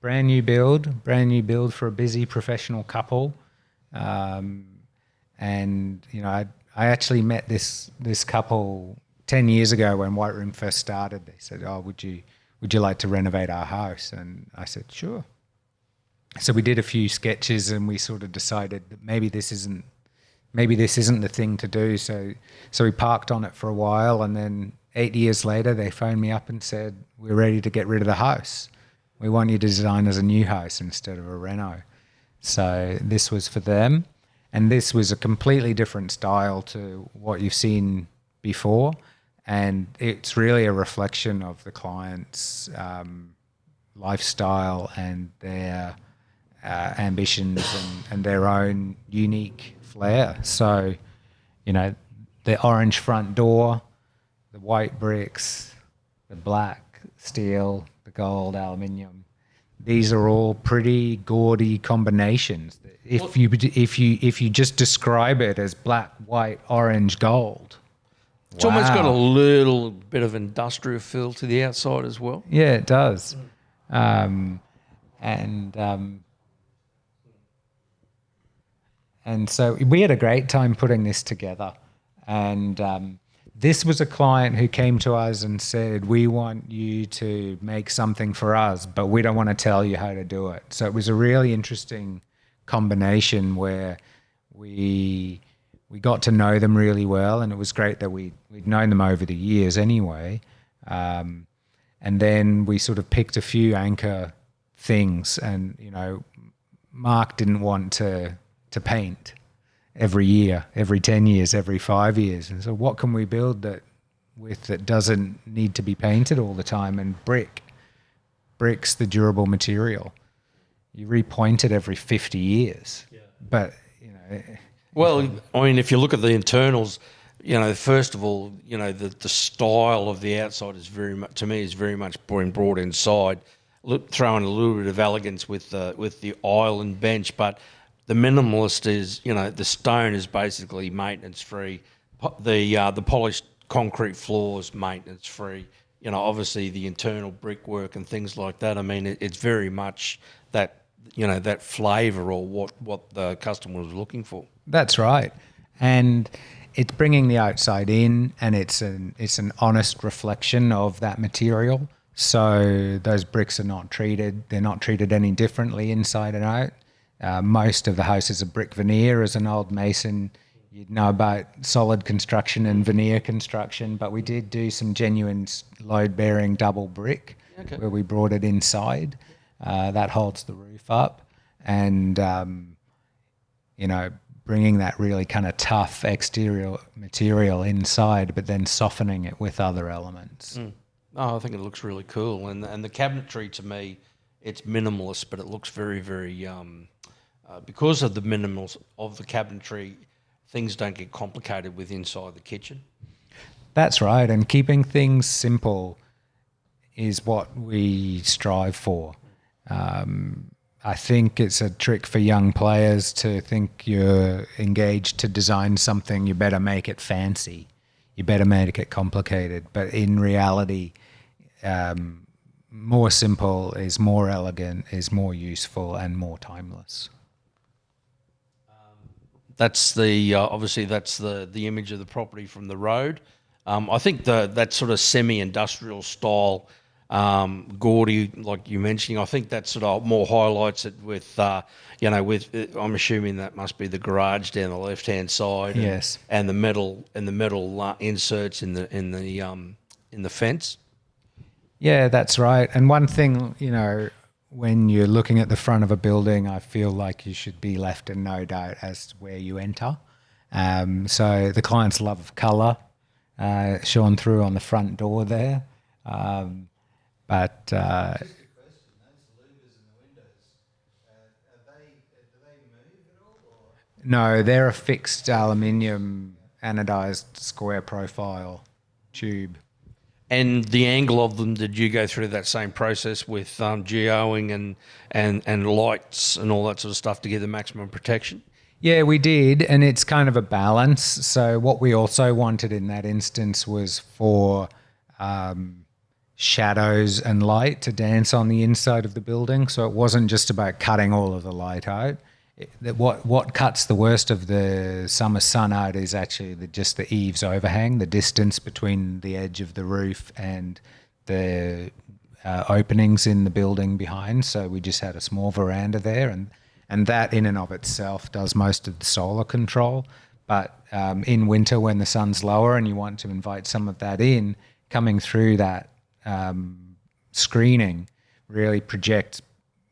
brand new build for a busy professional couple. And I actually met this couple 10 years ago when White Room first started. They said, "Oh, would you like to renovate our house?" And I said, "Sure." So we did a few sketches, and we sort of decided that maybe this isn't the thing to do. So we parked on it for a while, and then 8 years later, they phoned me up and said, "We're ready to get rid of the house. We want you to design as a new house instead of a reno." So this was for them. And this was a completely different style to what you've seen before. And it's really a reflection of the client's lifestyle and their ambitions and their own unique flair. So, the orange front door, the white bricks, the black steel, the gold aluminium. These are all pretty gaudy combinations. If you just describe it as black, white, orange, gold, it's almost got a little bit of industrial feel to the outside as well. Yeah, it does. And so we had a great time putting this together. And this was a client who came to us and said, "We want you to make something for us, but we don't want to tell you how to do it." So it was a really interesting combination where we got to know them really well, and it was great that we'd known them over the years anyway. And then we sort of picked a few anchor things, and Mark didn't want to paint every year, every 10 years, every 5 years. And so what can we build that doesn't need to be painted all the time? And brick's the durable material. You repoint it every 50 years. Yeah. But, Well, I mean, if you look at the internals, first of all, the style of the outside is very much being brought inside, throwing a little bit of elegance with the aisle and bench, but the minimalist is, the stone is basically maintenance free. The polished concrete floors maintenance free. Obviously the internal brickwork and things like that. I mean, it's very much that that flavour or what the customer was looking for. That's right, and it's bringing the outside in, and it's an honest reflection of that material. So those bricks are not treated. They're not treated any differently inside and out. Most of the house is a brick veneer. As an old mason, you'd know about solid construction and veneer construction, but we did do some genuine load-bearing double brick where we brought it inside. That holds the roof up, and bringing that really kind of tough exterior material inside, but then softening it with other elements. Oh, I think it looks really cool, and the cabinetry, to me, it's minimalist, but it looks very, very because of the minimals of the cabinetry, things don't get complicated with inside the kitchen. That's right, and keeping things simple is what we strive for. I think it's a trick for young players to think you're engaged to design something, you better make it fancy, you better make it complicated. But in reality, more simple is more elegant, is more useful, and more timeless. That's obviously that's the image of the property from the road. I think that sort of semi-industrial style, gaudy, like you mentioning, I think that sort of more highlights it with, I'm assuming that must be the garage down the left-hand side. Yes. And the metal inserts in the fence. Yeah, that's right. And one thing, when you're looking at the front of a building, I feel like you should be left in no doubt as to where you enter. So the client's love of colour shone through on the front door there. But Just a question. Those louvers in the windows, do they move at all? Or? No, they're a fixed aluminium anodized square profile tube. And the angle of them, did you go through that same process with geoing and lights and all that sort of stuff to get the maximum protection? Yeah, we did, and it's kind of a balance. So what we also wanted in that instance was for shadows and light to dance on the inside of the building. So it wasn't just about cutting all of the light out. What cuts the worst of the summer sun out is actually just the eaves overhang, the distance between the edge of the roof and the openings in the building behind. So we just had a small veranda there, and that in and of itself does most of the solar control. But in winter, when the sun's lower and you want to invite some of that in, coming through that screening really projects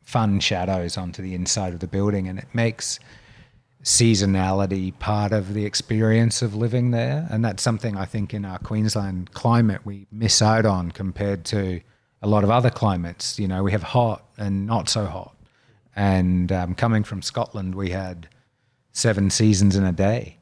fun shadows onto the inside of the building, and it makes seasonality part of the experience of living there. And that's something I think in our Queensland climate we miss out on compared to a lot of other climates. You know, we have hot and not so hot. And coming from Scotland, we had 7 seasons in a day.